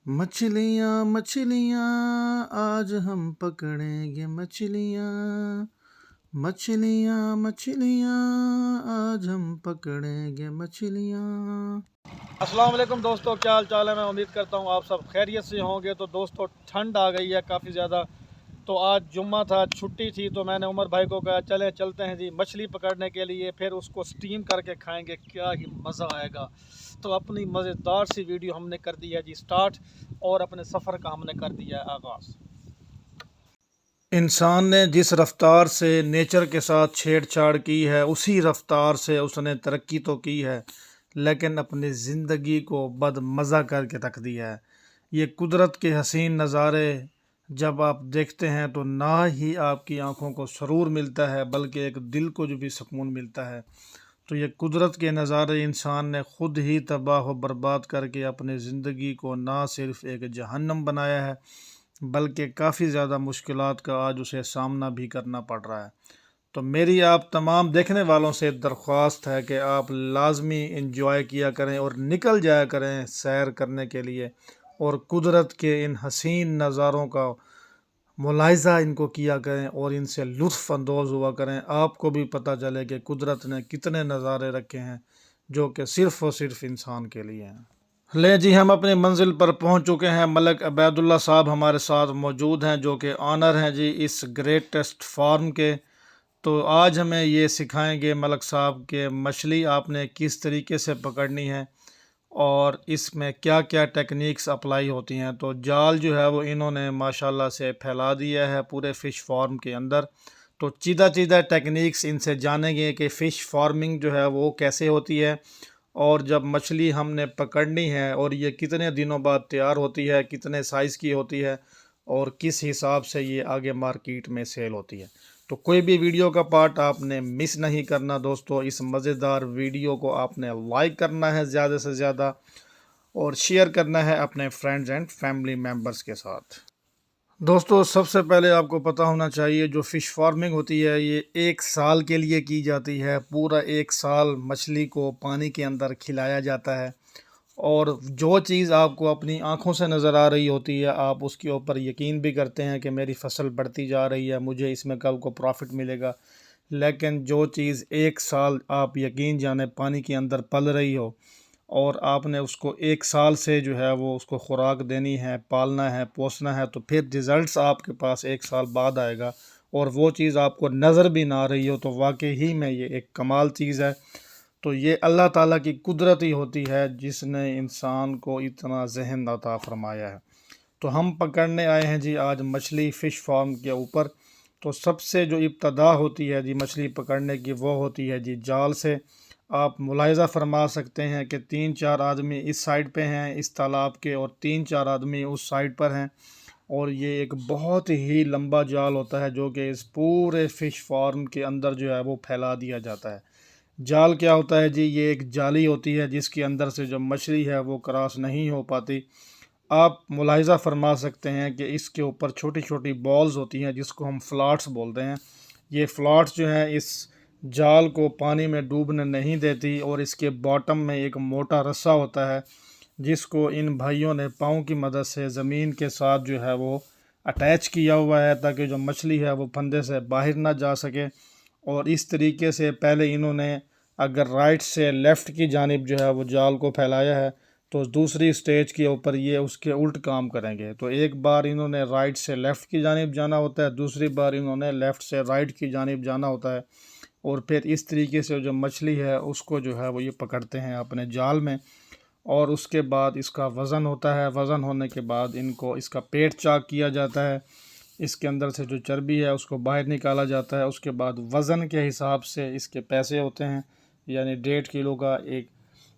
मछलियाँ मछलियाँ आज हम पकड़ेंगे मछलियाँ। मछलियाँ मछलियाँ आज हम पकड़ेंगे मछलियाँ। अस्सलाम वालेकुम दोस्तों, क्या हाल चाल है। मैं उम्मीद करता हूँ आप सब खैरियत से होंगे। तो दोस्तों, ठंड आ गई है काफ़ी ज़्यादा। तो आज जुम्मा था, छुट्टी थी, तो मैंने उमर भाई को कहा चलते हैं जी मछली पकड़ने के लिए। फिर उसको स्टीम करके खाएंगे, क्या ही मज़ा आएगा। तो अपनी मज़ेदार सी वीडियो हमने कर दी है जी स्टार्ट, और अपने सफ़र का हमने कर दिया है आगाज़। इंसान ने जिस रफ्तार से नेचर के साथ छेड़छाड़ की है, उसी रफ्तार से उसने तरक्की तो की है, लेकिन अपनी ज़िंदगी को बदमज़ा करके रख दिया है। ये कुदरत के हसीन नज़ारे जब आप देखते हैं तो ना ही आपकी आंखों को सुरूर मिलता है, बल्कि एक दिल को जो भी सुकून मिलता है। तो ये कुदरत के नज़ारे इंसान ने ख़ुद ही तबाह व बर्बाद करके अपनी ज़िंदगी को ना सिर्फ़ एक जहन्नम बनाया है, बल्कि काफ़ी ज़्यादा मुश्किलात का आज उसे सामना भी करना पड़ रहा है। तो मेरी आप तमाम देखने वालों से दरख्वास्त है कि आप लाजमी इंजॉय किया करें और निकल जाया करें सैर करने के लिए, और कुदरत के इन हसीन नज़ारों का मुलाहिज़ा इनको किया करें और इनसे लुत्फ़ अंदोज़ हुआ करें। आपको भी पता चले कि कुदरत ने कितने नज़ारे रखे हैं जो कि सिर्फ़ और सिर्फ इंसान के लिए हैं। ले जी, हम अपनी मंजिल पर पहुंच चुके हैं। मलक अबैदुल्ला साहब हमारे साथ मौजूद हैं, जो कि ऑनर हैं जी इस ग्रेटेस्ट फार्म के। तो आज हमें ये सिखाएंगे मलक साहब के मछली आपने किस तरीके से पकड़नी है और इसमें क्या क्या टेक्निक्स अप्लाई होती हैं। तो जाल जो है वो इन्होंने माशाल्लाह से फैला दिया है पूरे फ़िश फार्म के अंदर। तो चीदा चीदा टेक्निक्स इनसे जानेंगे कि फ़िश फार्मिंग जो है वो कैसे होती है, और जब मछली हमने पकड़नी है और ये कितने दिनों बाद तैयार होती है, कितने साइज़ की होती है, और किस हिसाब से ये आगे मार्केट में सेल होती है। तो कोई भी वीडियो का पार्ट आपने मिस नहीं करना दोस्तों। इस मज़ेदार वीडियो को आपने लाइक करना है ज़्यादा से ज़्यादा, और शेयर करना है अपने फ्रेंड्स एंड फैमिली मेम्बर्स के साथ। दोस्तों, सबसे पहले आपको पता होना चाहिए जो फ़िश फार्मिंग होती है ये 1 साल के लिए की जाती है। पूरा 1 साल मछली को पानी के अंदर खिलाया जाता है, और जो चीज़ आपको अपनी आँखों से नज़र आ रही होती है, आप उसके ऊपर यकीन भी करते हैं कि मेरी फसल बढ़ती जा रही है, मुझे इसमें कल को प्रॉफ़िट मिलेगा। लेकिन जो चीज़ 1 साल आप यकीन जाने पानी के अंदर पल रही हो, और आपने उसको 1 साल से जो है वो उसको खुराक देनी है, पालना है, पोसना है, तो फिर रिज़ल्ट्स आपके पास 1 साल बाद आएगा, और वो चीज़ आपको नज़र भी ना आ रही हो, तो वाकई ही में ये एक कमाल चीज़ है। तो ये अल्लाह ताला की कुदरत ही होती है जिसने इंसान को इतना ज़हन अता फ़रमाया है। तो हम पकड़ने आए हैं जी आज मछली फ़िश फार्म के ऊपर। तो सबसे जो इब्तदा होती है जी मछली पकड़ने की, वो होती है जी जाल से। आप मुलाहिज़ा फरमा सकते हैं कि 3-4 आदमी इस साइड पे हैं इस तालाब के, और 3-4 आदमी उस साइड पर हैं। और ये एक बहुत ही लंबा जाल होता है जो कि इस पूरे फ़िश फार्म के अंदर जो है वो फैला दिया जाता है। जाल क्या होता है जी, ये एक जाली होती है जिसके अंदर से जो मछली है वो क्रॉस नहीं हो पाती। आप मुलाहिज़ा फरमा सकते हैं कि इसके ऊपर छोटी छोटी बॉल्स होती हैं जिसको हम फ्लॉट्स बोलते हैं। ये फ्लॉट्स जो हैं इस जाल को पानी में डूबने नहीं देती, और इसके बॉटम में एक मोटा रस्सा होता है जिसको इन भाइयों ने पाँव की मदद से ज़मीन के साथ जो है वो अटैच किया हुआ है, ताकि जो मछली है वो फंदे से बाहर ना जा सके। और इस तरीके से पहले इन्होंने अगर राइट से लेफ़्ट की जानिब जो है वो जाल को फैलाया है, तो दूसरी स्टेज के ऊपर ये उसके उल्ट काम करेंगे। तो एक बार इन्होंने राइट से लेफ़्ट की जानिब जाना होता है, दूसरी बार इन्होंने लेफ़्ट से राइट की जानिब जाना होता है, और फिर इस तरीके से जो मछली है उसको जो है वो ये पकड़ते हैं अपने जाल में। और उसके बाद इसका वज़न होता है, वज़न होने के बाद इनको इसका पेट चाक किया जाता है, इसके अंदर से जो चर्बी है उसको बाहर निकाला जाता है। उसके बाद वज़न के हिसाब से इसके पैसे होते हैं, यानी 1.5 किलो का एक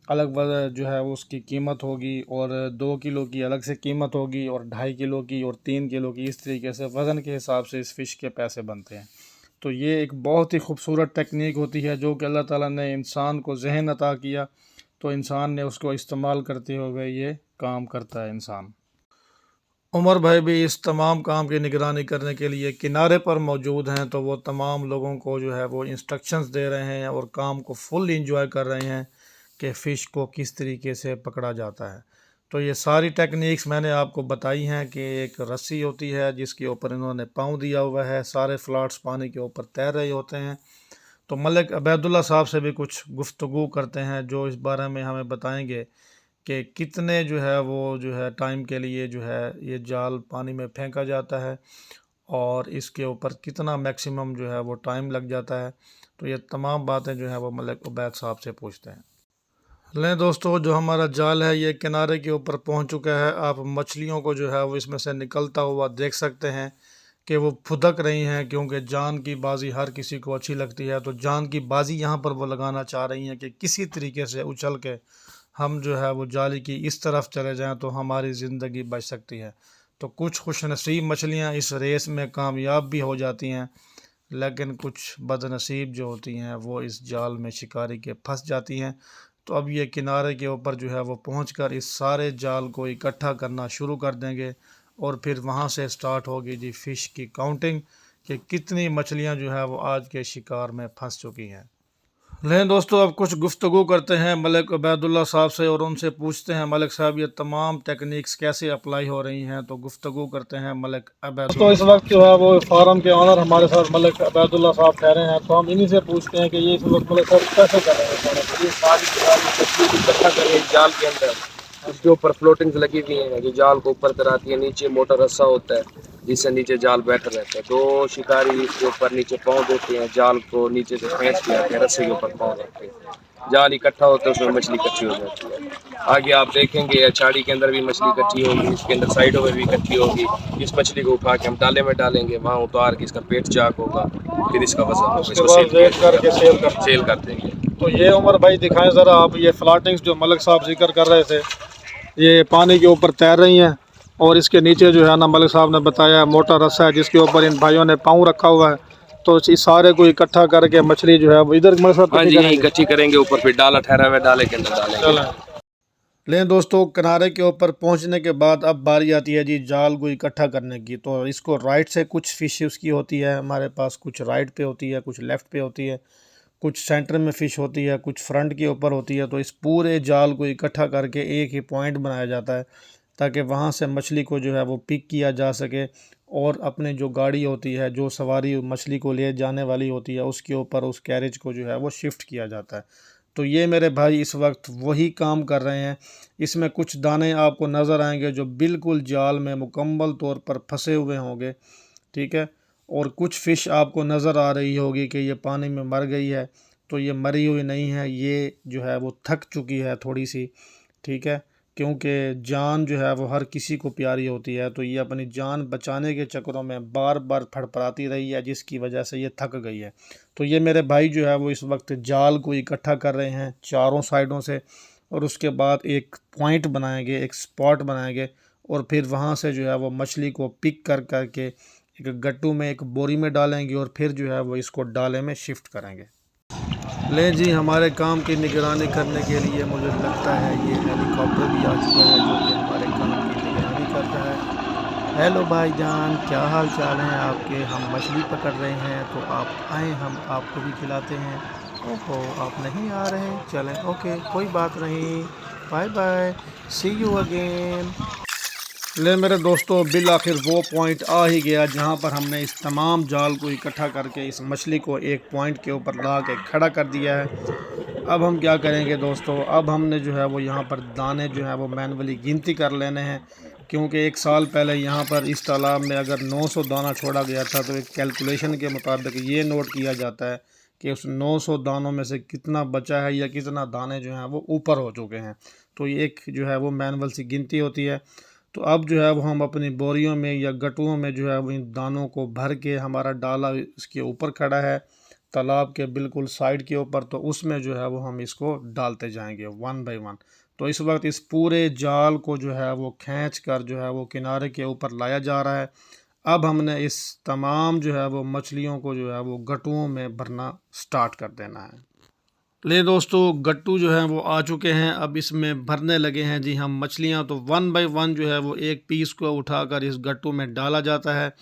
अलग वज़न जो है वो उसकी कीमत होगी, और 2 किलो की अलग से कीमत होगी, और 2.5 किलो की, और 3 किलो की। इस तरीके से वज़न के हिसाब से इस फ़िश के पैसे बनते हैं। तो ये एक बहुत ही खूबसूरत टेक्निक होती है जो कि अल्लाह ताला ने इंसान को ज़हन अता किया, तो इंसान ने उसको इस्तेमाल करते हुए ये काम करता है इंसान। उमर भाई भी इस तमाम काम की निगरानी करने के लिए किनारे पर मौजूद हैं, तो वो तमाम लोगों को जो है वो इंस्ट्रक्शंस दे रहे हैं और काम को फुल इंजॉय कर रहे हैं कि फ़िश को किस तरीके से पकड़ा जाता है। तो ये सारी टेक्निक्स मैंने आपको बताई हैं कि एक रस्सी होती है जिसके ऊपर इन्होंने पाँव दिया हुआ है, सारे फ्लाट्स पानी के ऊपर तैर रहे होते हैं। तो मलिक अबैदुल्ला साहब से भी कुछ गुफ्तगू करते हैं जो इस बारे में हमें बताएंगे कि कितने जो है वो जो है टाइम के लिए जो है ये जाल पानी में फेंका जाता है और इसके ऊपर कितना मैक्सिमम जो है वो टाइम लग जाता है। तो ये तमाम बातें जो है वो मलिक उबैद साहब से पूछते हैं। लें दोस्तों, जो हमारा जाल है ये किनारे के ऊपर पहुंच चुका है। आप मछलियों को जो है वो इसमें से निकलता हुआ देख सकते हैं कि वो फुदक रही हैं, क्योंकि जान की बाजी हर किसी को अच्छी लगती है। तो जान की बाजी यहाँ पर वो लगाना चाह रही हैं कि किसी तरीके से उछल के हम जो है वो जाली की इस तरफ चले जाएं तो हमारी ज़िंदगी बच सकती है। तो कुछ खुशनसीब मछलियाँ इस रेस में कामयाब भी हो जाती हैं, लेकिन कुछ बदनसीब जो होती हैं वो इस जाल में शिकारी के फंस जाती हैं। तो अब ये किनारे के ऊपर जो है वो पहुंचकर इस सारे जाल को इकट्ठा करना शुरू कर देंगे और फिर वहां से स्टार्ट होगी जी फ़िश की काउंटिंग कि कितनी मछलियां जो है वो आज के शिकार में फंस चुकी हैं। लें दोस्तों, अब कुछ गुफ्तगू करते हैं मलिक उबैदुल्ला साहब से और उनसे पूछते हैं मलिक साहब ये तमाम टेक्निक्स कैसे अप्लाई हो रही हैं। तो गुफ्तगू करते हैं मलिक अबैदुल्ला। तो इस वक्त जो है वो फार्म के ऑनर हमारे साथ मलिक अबैदुल्ला साहब ठहरे हैं, तो हम इन्हीं से पूछते हैं कि ये इस वक्त मलिक साहब कैसे कर रहे हैं। ये सारी मछली को इकट्ठा करें जाल के अंदर, उसके ऊपर फ्लोटिंग्स लगी हुई हैं जो जाल को ऊपर कराती है। नीचे मोटा रस्सा होता है जिससे नीचे जाल बैठा रहता है। दो शिकारी इसके ऊपर नीचे पाँव देते हैं, जाल को नीचे से खींच के आते हैं, रस्से के ऊपर पाँव रखते हैं, जाल इकट्ठा होता है, उसमें मछली इकट्ठी हो जाती है। आगे आप देखेंगे अचाड़ी के अंदर भी मछली इकट्ठी होगी, इसके अंदर साइडों में भी इकट्ठी होगी। इस मछली को उठा के हम डाले में डालेंगे, वहाँ उतार के इसका पेट चाक होगा, फिर इसका वजन होगा, उसके इसको बाद वेट करके सेल कर देंगे। तो ये उमर भाई दिखाएं ज़रा आप, ये फ्लाटिंग्स जो मलिक साहब जिक्र कर रहे थे ये पानी के ऊपर तैर रही हैं और इसके नीचे जो है ना मलिक साहब ने बताया मोटा रस्सा है जिसके ऊपर इन भाइयों ने पाँव रखा हुआ है। तो इस सारे को इकट्ठा करके मछली जो है वो इधर मलिक साहब हाँ जी, इकट्ठी करेंगे, ऊपर फिर डाला ठहरा हुआ डाले के अंदर डालेंगे। लें दोस्तों, किनारे के ऊपर पहुंचने के बाद अब बारी आती है जी जाल को इकट्ठा करने की। तो इसको राइट से कुछ फिश उसकी होती है हमारे पास, कुछ राइट पे होती है, कुछ लेफ़्ट पे होती है, कुछ सेंटर में फ़िश होती है, कुछ फ्रंट के ऊपर होती है। तो इस पूरे जाल को इकट्ठा करके एक ही पॉइंट बनाया जाता है ताकि वहाँ से मछली को जो है वो पिक किया जा सके और अपने जो गाड़ी होती है, जो सवारी मछली को ले जाने वाली होती है, उसके ऊपर उस कैरेज को जो है वो शिफ्ट किया जाता है। तो ये मेरे भाई इस वक्त वही काम कर रहे हैं। इसमें कुछ दाने आपको नज़र आएंगे जो बिल्कुल जाल में मुकम्मल तौर पर फंसे हुए होंगे, ठीक है। और कुछ फ़िश आपको नज़र आ रही होगी कि ये पानी में मर गई है। तो ये मरी हुई नहीं है, ये जो है वो थक चुकी है थोड़ी सी, ठीक है। क्योंकि जान जो है वो हर किसी को प्यारी होती है, तो ये अपनी जान बचाने के चक्करों में बार बार फड़फड़ाती रही है जिसकी वजह से ये थक गई है। तो ये मेरे भाई जो है वो इस वक्त जाल को इकट्ठा कर रहे हैं चारों साइडों से और उसके बाद एक पॉइंट बनाएंगे, एक स्पॉट बनाएंगे और फिर वहाँ से जो है वो मछली को पिक कर करके एक गट्टू में, एक बोरी में डालेंगे और फिर जो है वो इसको डाले में शिफ्ट करेंगे। ले जी, हमारे काम की निगरानी करने के लिए मुझे लगता है ये हेलीकॉप्टर भी आ चुका है जो कि हमारे काम की निगरानी करता है। हेलो भाईजान, क्या हाल चाल हैं आपके? हम मछली पकड़ रहे हैं तो आप आएँ, हम आपको भी खिलाते हैं। ओहो, आप नहीं आ रहे? चलें, ओके, कोई बात नहीं, bye bye, see you again. ले मेरे दोस्तों, बिल आखिर वो पॉइंट आ ही गया जहाँ पर हमने इस तमाम जाल को इकट्ठा करके इस मछली को एक पॉइंट के ऊपर ला के खड़ा कर दिया है। अब हम क्या करेंगे दोस्तों, अब हमने जो है वो यहाँ पर दाने जो है वो मैनुअली गिनती कर लेने हैं, क्योंकि एक साल पहले यहाँ पर इस तालाब में अगर 900 दाना छोड़ा गया था तो एक कैलकुलेशन के मुताबिक ये नोट किया जाता है कि उस 900 दानों में से कितना बचा है या कितना दाने जो हैं वो ऊपर हो चुके हैं। तो ये एक जो है वो मैनुअल सी गिनती होती है। तो अब जो है वो हम अपनी बोरियों में या गटुओं में जो है वो इन दानों को भर के, हमारा डाला इसके ऊपर खड़ा है तालाब के बिल्कुल साइड के ऊपर, तो उसमें जो है वो हम इसको डालते जाएंगे वन बाय वन। तो इस वक्त इस पूरे जाल को जो है वो खींच कर जो है वो किनारे के ऊपर लाया जा रहा है। अब हमने इस तमाम जो है वो मछलियों को जो है वो गटुओं में भरना स्टार्ट कर देना है। ले दोस्तों, गट्टू जो हैं वो आ चुके हैं, अब इसमें भरने लगे हैं जी हम मछलियां। तो वन बाय वन जो है वो एक पीस को उठाकर इस गट्टू में डाला जाता है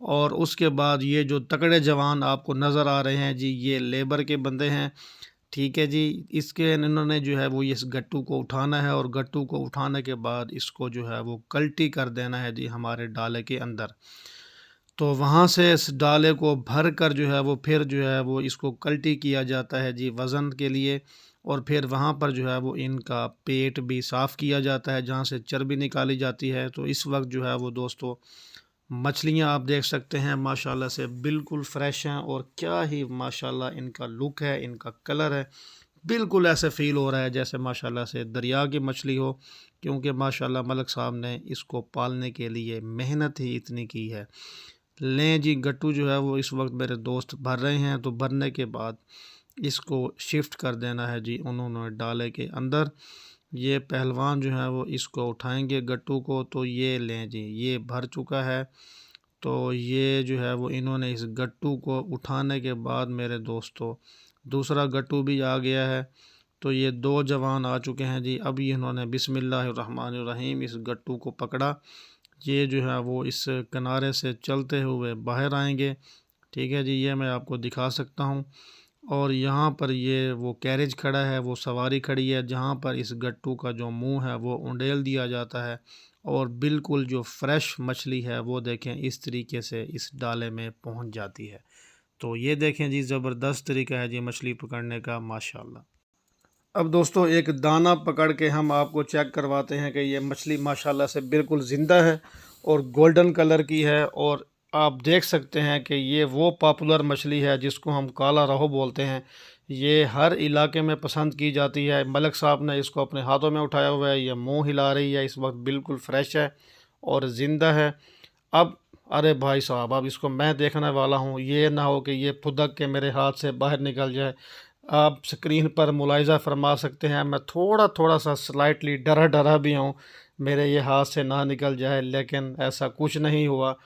और उसके बाद ये जो तगड़े जवान आपको नज़र आ रहे हैं जी, ये लेबर के बंदे हैं, ठीक है जी। इसके इन्होंने जो है वो इस गट्टू को उठाना है और गट्टू को उठाने के बाद इसको जो है वो कल्टी कर देना है जी हमारे डाले के अंदर। तो वहाँ से इस डाले को भर कर जो है वो फिर जो है वो इसको कल्टी किया जाता है जी वज़न के लिए। और फिर वहाँ पर जो है वो इनका पेट भी साफ़ किया जाता है जहाँ से चर्बी निकाली जाती है। तो इस वक्त जो है वो दोस्तों मछलियाँ आप देख सकते हैं माशाल्लाह से बिल्कुल फ़्रेश हैं और क्या ही माशाल्लाह इनका लुक है, इनका कलर है। बिल्कुल ऐसे फ़ील हो रहा है जैसे माशाल्लाह से दरिया की मछली हो, क्योंकि माशाल्लाह मलिक साहब ने इसको पालने के लिए मेहनत ही इतनी की है। लें जी, गट्टू जो है वो इस वक्त मेरे दोस्त भर रहे हैं। तो भरने के बाद इसको शिफ्ट कर देना है जी उन्होंने डाले के अंदर। ये पहलवान जो है वो इसको उठाएंगे गट्टू को। तो ये लें जी, ये भर चुका है। तो ये जो है वो इन्होंने इस गट्टू को उठाने के बाद मेरे दोस्तों दूसरा गट्टू भी आ गया है। तो ये 2 जवान आ चुके हैं जी। अब ये इन्होंने बिस्मिल्लाहिर्रहमानिर्रहीम इस गट्टू को पकड़ा। ये जो है वो इस किनारे से चलते हुए बाहर आएंगे। ठीक है जी, ये मैं आपको दिखा सकता हूँ। और यहाँ पर ये वो कैरेज खड़ा है, वो सवारी खड़ी है जहाँ पर इस गट्टू का जो मुंह है वो उंडेल दिया जाता है। और बिल्कुल जो फ्रेश मछली है वो देखें इस तरीके से इस डाले में पहुँच जाती है। तो ये देखें जी, ज़बरदस्त तरीका है जी मछली पकड़ने का माशाल्लाह। अब दोस्तों एक दाना पकड़ के हम आपको चेक करवाते हैं कि ये मछली माशाल्लाह से बिल्कुल ज़िंदा है और गोल्डन कलर की है। और आप देख सकते हैं कि ये वो पॉपुलर मछली है जिसको हम काला रोहू बोलते हैं। ये हर इलाके में पसंद की जाती है। मलिक साहब ने इसको अपने हाथों में उठाया हुआ है, ये मुंह हिला रही है, इस वक्त बिल्कुल फ्रेश है और ज़िंदा है। अब अरे भाई साहब, अब इसको मैं देखने वाला हूँ, ये ना हो कि ये फुदक के मेरे हाथ से बाहर निकल जाए। आप स्क्रीन पर मुलाहिज़ा फरमा सकते हैं मैं थोड़ा थोड़ा सा स्लाइटली डरा डरा भी हूँ मेरे ये हाथ से ना निकल जाए, लेकिन ऐसा कुछ नहीं हुआ।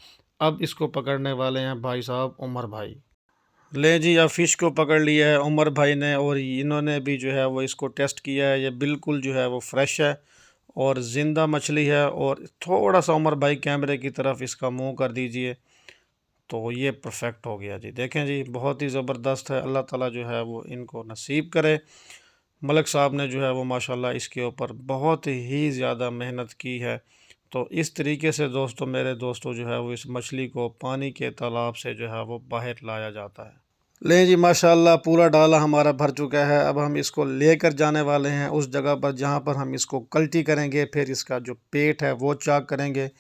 अब इसको पकड़ने वाले हैं भाई साहब उमर भाई। ले जी, अब फ़िश को पकड़ लिया है उमर भाई ने और इन्होंने भी जो है वो इसको टेस्ट किया है। ये बिल्कुल जो है वो फ्रेश है और ज़िंदा मछली है। और थोड़ा सा उमर भाई कैमरे की तरफ इसका मुंह कर दीजिए। तो ये परफेक्ट हो गया जी। देखें जी, बहुत ही ज़बरदस्त है। अल्लाह ताला जो है वो इनको नसीब करे। मलिक साहब ने जो है वो माशाल्लाह इसके ऊपर बहुत ही ज़्यादा मेहनत की है। तो इस तरीके से दोस्तों मेरे दोस्तों जो है वो इस मछली को पानी के तालाब से जो है वो बाहर लाया जाता है। लें जी, माशाल्लाह पूरा डाला हमारा भर चुका है। अब हम इसको लेकर जाने वाले हैं उस जगह पर जहाँ पर हम इसको कल्टी करेंगे, फिर इसका जो पेट है वो चाक करेंगे।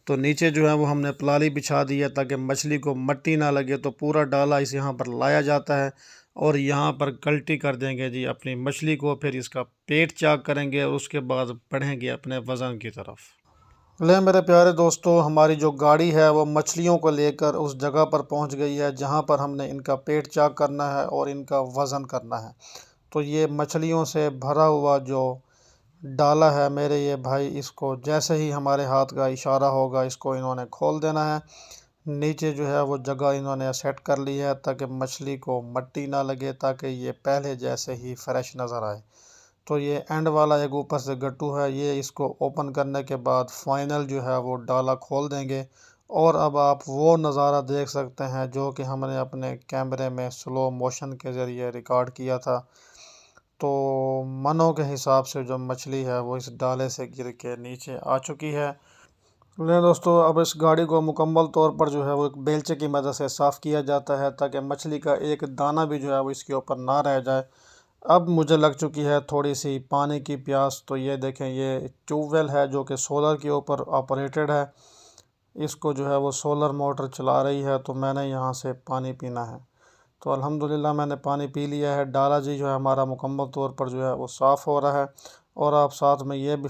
तो नीचे जो है वो हमने पलाली बिछा दी है ताकि मछली को मट्टी ना लगे। तो पूरा डाला इस यहाँ पर लाया जाता है और यहाँ पर कल्टी कर देंगे जी अपनी मछली को। फिर इसका पेट चाक करेंगे और उसके बाद बढ़ेंगे अपने वज़न की तरफ। ले मेरे प्यारे दोस्तों, हमारी जो गाड़ी है वो मछलियों को लेकर उस जगह पर पहुंच गई है जहां पर हमने इनका पेट चाक करना है और इनका वज़न करना है। तो ये मछलियों से भरा हुआ जो डाला है मेरे ये भाई, इसको जैसे ही हमारे हाथ का इशारा होगा इसको इन्होंने खोल देना है। नीचे जो है वो जगह इन्होंने सेट कर ली है ताकि मछली को मट्टी ना लगे, ताकि ये पहले जैसे ही फ्रेश नज़र आए। तो ये एंड वाला एक ऊपर से गट्टू है, ये इसको ओपन करने के बाद फाइनल जो है वो डाला खोल देंगे। और अब आप वो नज़ारा देख सकते हैं जो कि हमने अपने कैमरे में स्लो मोशन के ज़रिए रिकॉर्ड किया था। तो मनों के हिसाब से जो मछली है वो इस डाले से गिर के नीचे आ चुकी है। ले दोस्तों, अब इस गाड़ी को मुकम्मल तौर पर जो है वो एक बेलचे की मदद से साफ़ किया जाता है ताकि मछली का एक दाना भी जो है वो इसके ऊपर ना रह जाए। अब मुझे लग चुकी है थोड़ी सी पानी की प्यास। तो ये देखें, ये ट्यूबवेल है जो कि सोलर के ऊपर ऑपरेटेड है। इसको जो है वो सोलर मोटर चला रही है। तो मैंने यहाँ से पानी पीना है। तो अल्हम्दुलिल्लाह मैंने पानी पी लिया है। डाला जी जो है हमारा मुकम्मल तौर पर जो है वो साफ़ हो रहा है। और आप साथ में ये भी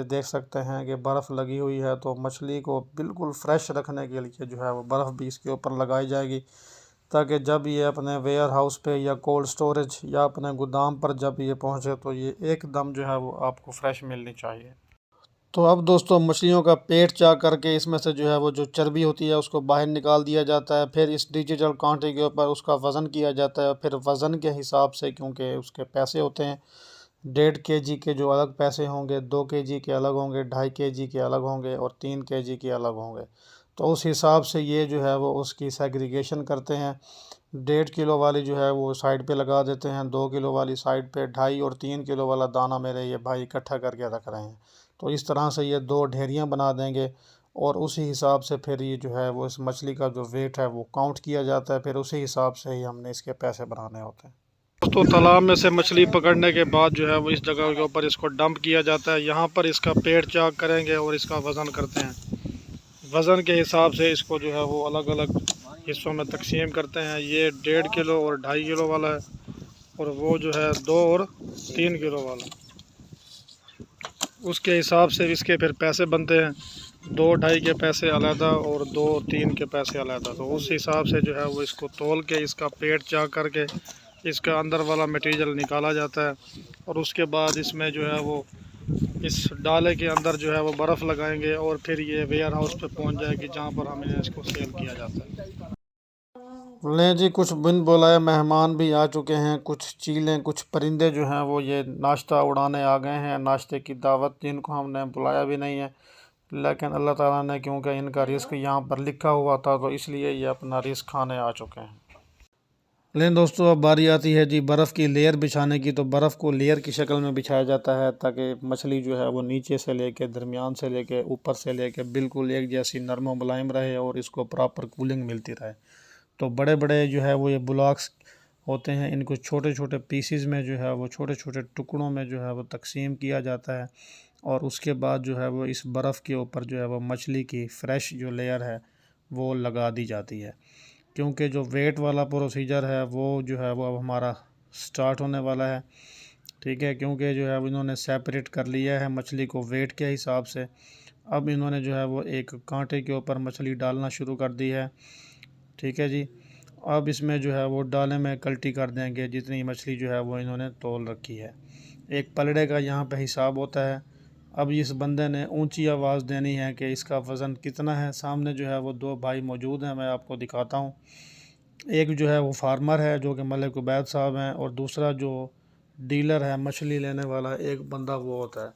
देख सकते हैं कि बर्फ़ लगी हुई है। तो मछली को बिल्कुल फ्रेश रखने के लिए जो है वो बर्फ़ भी इसके ऊपर लगाई जाएगी ताकि जब ये अपने वेयर हाउस पे या कोल्ड स्टोरेज या अपने गोदाम पर जब ये पहुँचे तो ये एकदम जो है वो आपको फ्रेश मिलनी चाहिए। तो अब दोस्तों मछलियों का पेट चाक करके इसमें से जो है वो जो चर्बी होती है उसको बाहर निकाल दिया जाता है। फिर इस डिजिटल कांटे के ऊपर उसका वज़न किया जाता है। फिर वज़न के हिसाब से, क्योंकि उसके पैसे होते हैं 1.5 kg के जो अलग पैसे होंगे, 2 kg के अलग होंगे, 2.5 kg के अलग होंगे और 3 kg के अलग होंगे। तो उस हिसाब से ये जो है वो उसकी सेग्रीगेशन करते हैं। 1.5 किलो वाली जो है वो साइड पे लगा देते हैं, 2 किलो वाली साइड पे, 2.5 और 3 किलो वाला दाना मेरे ये भाई इकट्ठा करके रख रहे हैं। तो इस तरह से ये 2 ढेरियाँ बना देंगे और उसी हिसाब से फिर ये जो है वो इस मछली का जो वेट है वो काउंट किया जाता है, फिर उसी हिसाब से ही हमने इसके पैसे बनाने होते हैं। दोस्तों तालाब में से मछली पकड़ने के बाद जो है वो इस जगह के ऊपर इसको डंप किया जाता है। यहाँ पर इसका पेट चाक करेंगे और इसका वज़न करते हैं। वज़न के हिसाब से इसको जो है वो अलग अलग हिस्सों में तकसीम करते हैं। ये 1.5 किलो और 2.5 किलो वाला है और वो जो है 2 और 3 किलो वाला। उसके हिसाब से इसके फिर पैसे बनते हैं, 2-2.5 के पैसे अलहदा और 2-3 के पैसे अलहदा। तो उस हिसाब से जो है वो इसको तोल के इसका पेट चाक करके इसका अंदर वाला मटेरियल निकाला जाता है और उसके बाद इसमें जो है वो इस डाले के अंदर जो है वो बर्फ़ लगाएंगे और फिर ये वेयर हाउस पे पहुंच जाएगी जहां पर हमें इसको सेल किया जाता है। लें जी, कुछ बिन बुलाए मेहमान भी आ चुके हैं, कुछ चीलें कुछ परिंदे जो हैं वो ये नाश्ता उड़ाने आ गए हैं। नाश्ते की दावत, जिनको हमने बुलाया भी नहीं है, लेकिन अल्लाह ताला ने क्योंकि इनका रिस्क यहाँ पर लिखा हुआ था तो इसलिए ये अपना रिस्क खाने आ चुके हैं। लेकिन दोस्तों अब बारी आती है जी बर्फ़ की लेयर बिछाने की। तो बर्फ़ को लेयर की शक्ल में बिछाया जाता है ताकि मछली जो है वो नीचे से लेके, दरमियान से लेके, ऊपर से लेके बिल्कुल एक जैसी नरम मुलायम रहे और इसको प्रॉपर कूलिंग मिलती रहे। तो बड़े बड़े जो है वो ये ब्लॉक्स होते हैं, इनको छोटे छोटे पीसीज में जो है वो छोटे छोटे टुकड़ों में जो है वो तकसीम किया जाता है और उसके बाद जो है वो इस बर्फ़ के ऊपर जो है वो मछली की फ़्रेश जो लेयर है वो लगा दी जाती है। क्योंकि जो वेट वाला प्रोसीजर है वो जो है वो अब हमारा स्टार्ट होने वाला है, ठीक है। क्योंकि जो है इन्होंने सेपरेट कर लिया है मछली को वेट के हिसाब से। अब इन्होंने जो है वो एक कांटे के ऊपर मछली डालना शुरू कर दी है, ठीक है जी। अब इसमें जो है वो डाले में कल्टी कर देंगे जितनी मछली जो है वो इन्होंने तोल रखी है। एक पलड़े का यहाँ पे हिसाब होता है। अब इस बंदे ने ऊंची आवाज़ देनी है कि इसका वज़न कितना है। सामने जो है वो 2 भाई मौजूद हैं, मैं आपको दिखाता हूँ। एक जो है वो फार्मर है जो कि मलिक उबैद साहब हैं और दूसरा जो डीलर है मछली लेने वाला एक बंदा वो होता है।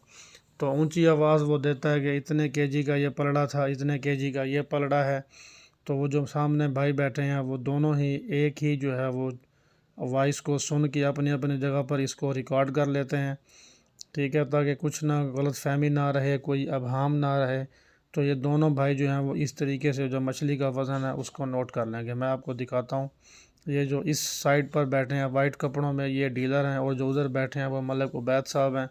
तो ऊंची आवाज़ वो देता है कि इतने केजी का ये पलड़ा था, इतने केजी का ये पलड़ा है। तो वो जो सामने भाई बैठे हैं वो दोनों ही एक ही जो है वो वॉइस को सुन के अपनी अपनी जगह पर इसको रिकॉर्ड कर लेते हैं, ठीक है, ताकि कुछ ना गलत फहमी ना रहे, कोई अबहम ना रहे। तो ये दोनों भाई जो हैं वो इस तरीके से जो मछली का वज़न है उसको नोट कर लेंगे। मैं आपको दिखाता हूँ। ये जो इस साइड पर बैठे हैं वाइट कपड़ों में ये डीलर हैं और जो उधर बैठे हैं वो मलिक उबैद साहब हैं।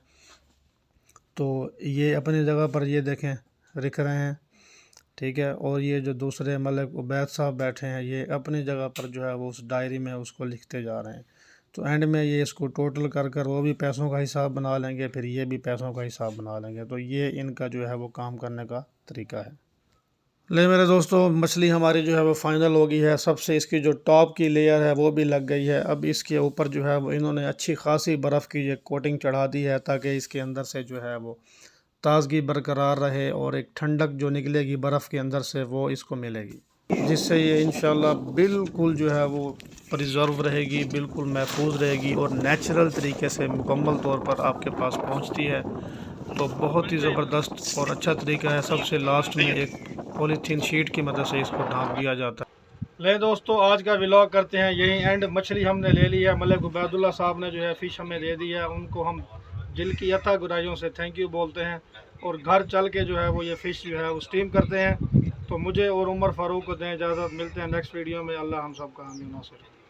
तो ये अपनी जगह पर ये देखें लिख रहे हैं, ठीक है। और ये जो दूसरे मलिक उबैद साहब बैठे हैं ये अपनी जगह पर जो है वो उस डायरी में उसको लिखते जा रहे हैं। तो एंड में ये इसको टोटल कर कर वो भी पैसों का हिसाब बना लेंगे, फिर ये भी पैसों का हिसाब बना लेंगे। तो ये इनका जो है वो काम करने का तरीका है। ले मेरे दोस्तों, मछली हमारी जो है वो फाइनल हो गई है। सबसे इसकी जो टॉप की लेयर है वो भी लग गई है। अब इसके ऊपर जो है वो इन्होंने अच्छी खासी बर्फ़ की ये कोटिंग चढ़ा दी है ताकि इसके अंदर से जो है वो ताज़गी बरकरार रहे और एक ठंडक जो निकलेगी बर्फ़ के अंदर से वो इसको मिलेगी, जिससे ये इंशाल्लाह बिल्कुल जो है वो प्रिजर्व रहेगी, बिल्कुल महफूज रहेगी और नेचुरल तरीके से मुकम्मल तौर पर आपके पास पहुंचती है। तो बहुत ही ज़बरदस्त और अच्छा तरीका है। सबसे लास्ट में एक पॉलीथीन शीट की मदद से इसको ढाँप दिया जाता है। ले दोस्तों, आज का व्लॉग करते हैं यही एंड। मछली हमने ले ली है, मलिक उबैदुल्लाह साहब ने जो है फ़िश हमें दे दी है। उनको हम दिल की अथा गुराइयों से थैंक यू बोलते हैं और घर चल के जो है वो ये फ़िश जो है वो स्टीम करते हैं। तो मुझे और उमर फ़ारूक को दें इजाज़त, मिलते हैं नेक्स्ट वीडियो में। अल्लाह हम सब का आमीन नासिर।